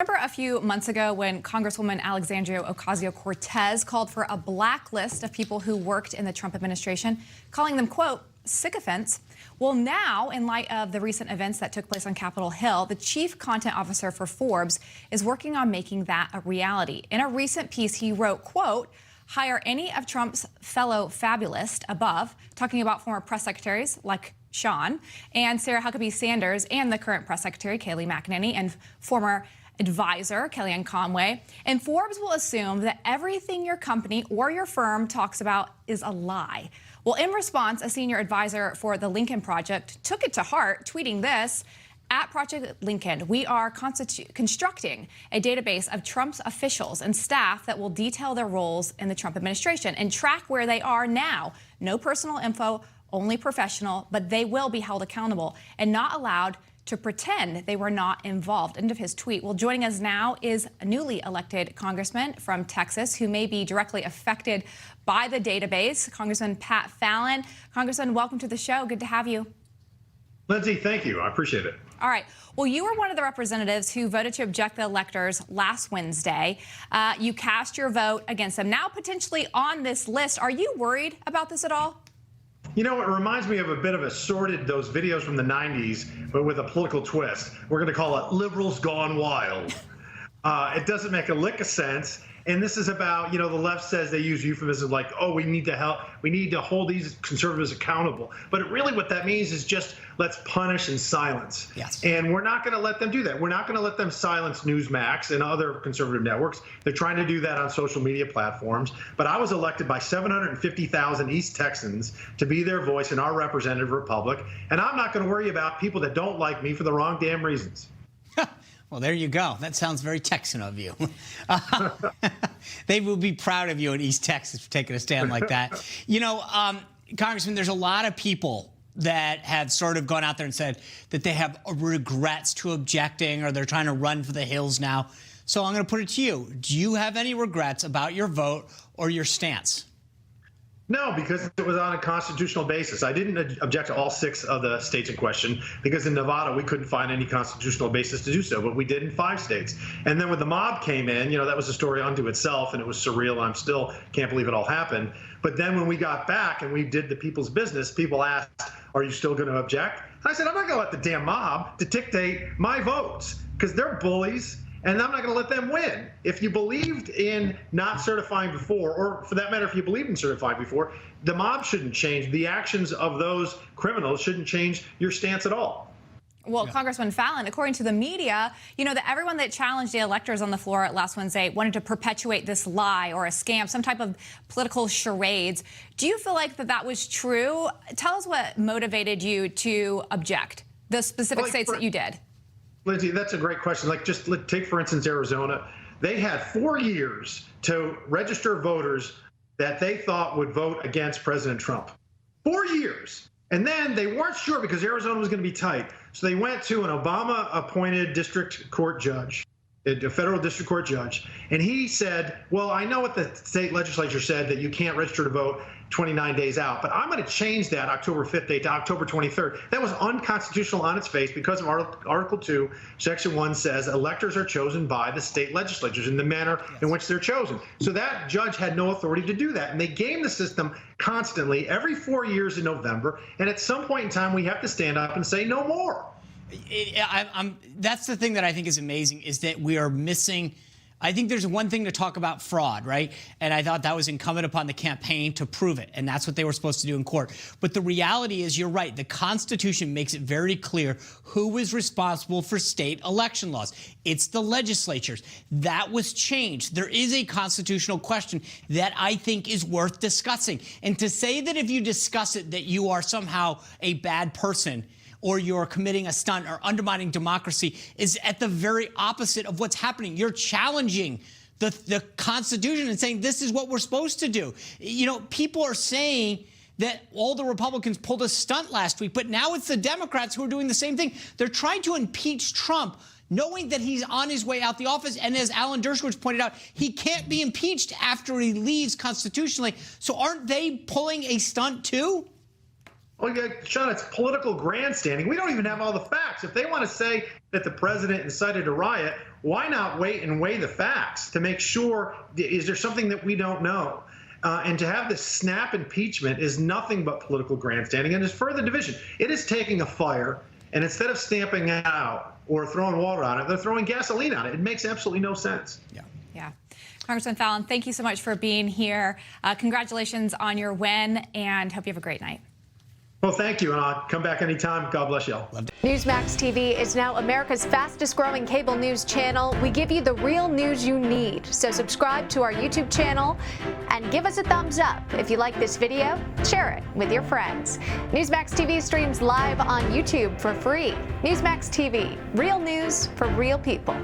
Remember a few months ago when Congresswoman Alexandria Ocasio-Cortez called for a blacklist of people who worked in the Trump administration, calling them, quote, sycophants? Well, now, in light of the recent events that took place on Capitol Hill, the chief content officer for Forbes is working on making that a reality. In a recent piece, he wrote, quote, hire any of Trump's fellow fabulists above, talking about former press secretaries like Sean and Sarah Huckabee Sanders and the current press secretary, Kayleigh McEnany, and former advisor, Kellyanne Conway, and Forbes will assume that everything your company or your firm talks about is a lie. Well, in response, a senior advisor for the Lincoln Project took it to heart, tweeting this: at Project Lincoln, we are constructing a database of Trump's officials and staff that will detail their roles in the Trump administration and track where they are now. No personal info, only professional, but they will be held accountable and not allowed to pretend they were not involved. End of his tweet. Well, joining us now is a newly elected congressman from Texas who may be directly affected by the database, Congressman Pat Fallon. Congressman, welcome to the show. Good to have you. Lyndsay, thank you. I appreciate it. All right. Well, you were one of the representatives who voted to object the electors last Wednesday. You cast your vote against them. Now potentially on this list. Are you worried about this at all? You know, it reminds me of a bit of those videos from the 90s, but with a political twist. We're going to call it liberals gone wild. It doesn't make a lick of sense. And this is about, the left says they use euphemisms like, oh, we need to hold these conservatives accountable. But really what that means is just let's punish and silence. Yes. And we're not going to let them do that. We're not going to let them silence Newsmax and other conservative networks. They're trying to do that on social media platforms. But I was elected by 750,000 East Texans to be their voice in our representative republic. And I'm not going to worry about people that don't like me for the wrong damn reasons. Well, there you go. That sounds very Texan of you. They will be proud of you in East Texas for taking a stand like that. Congressman, there's a lot of people that have sort of gone out there and said that they have regrets to objecting or they're trying to run for the hills now. So I'm going to put it to you. Do you have any regrets about your vote or your stance? No, because it was on a constitutional basis. I didn't object to all 6 of the states in question because in Nevada we couldn't find any constitutional basis to do so, but we did in 5 states. And then when the mob came in, that was a story unto itself, and it was surreal. I still can't believe it all happened. But then when we got back and we did the people's business, people asked, are you still going to object? And I said, I'm not going to let the damn mob dictate my votes because they're bullies. And I'm not going to let them win. If you believed in not certifying before, or for that matter, if you believed in certifying before, the mob shouldn't change. The actions of those criminals shouldn't change your stance at all. Well, yeah. Congressman Fallon, according to the media, that everyone that challenged the electors on the floor last Wednesday wanted to perpetuate this lie or a scam, some type of political charades. Do you feel like that was true? Tell us what motivated you to object, the specific states that you did. Lyndsay, that's a great question. Just take, for instance, Arizona. They had 4 years to register voters that they thought would vote against President Trump. 4 years. And then they weren't sure because Arizona was going to be tight. So they went to an Obama-appointed district court judge, a federal district court judge, and he said, well, I know what the state legislature said, that you can't register to vote 29 days out, but I'm going to change that October 5th date to October 23rd. That was unconstitutional on its face because of Article 2, Section 1 says electors are chosen by the state legislatures in the manner in which they're chosen. So that judge had no authority to do that, and they game the system constantly every 4 years in November, and at some point in time we have to stand up and say no more. That's the thing that I think is amazing is that we are missing. I think there's one thing to talk about fraud, right? And I thought that was incumbent upon the campaign to prove it. And that's what they were supposed to do in court. But the reality is, you're right. The Constitution makes it very clear who is responsible for state election laws. It's the legislatures. That was changed. There is a constitutional question that I think is worth discussing. And to say that if you discuss it, that you are somehow a bad person or you're committing a stunt or undermining democracy is at the very opposite of what's happening. You're challenging the Constitution and saying this is what we're supposed to do. People are saying that all the Republicans pulled a stunt last week, but now it's the Democrats who are doing the same thing. They're trying to impeach Trump, knowing that he's on his way out the office. And as Alan Dershowitz pointed out, he can't be impeached after he leaves constitutionally. So aren't they pulling a stunt too? Well, yeah, Sean, it's political grandstanding. We don't even have all the facts. If they want to say that the president incited a riot, why not wait and weigh the facts to make sure, is there something that we don't know? And to have this snap impeachment is nothing but political grandstanding and is further division. It is taking a fire, and instead of stamping it out or throwing water on it, they're throwing gasoline on it. It makes absolutely no sense. Yeah. Congressman Fallon, thank you so much for being here. Congratulations on your win, and hope you have a great night. Well, thank you, and I'll come back anytime. God bless y'all. Newsmax TV is now America's fastest growing cable news channel. We give you the real news you need. So subscribe to our YouTube channel and give us a thumbs up. If you like this video, share it with your friends. Newsmax TV streams live on YouTube for free. Newsmax TV, real news for real people.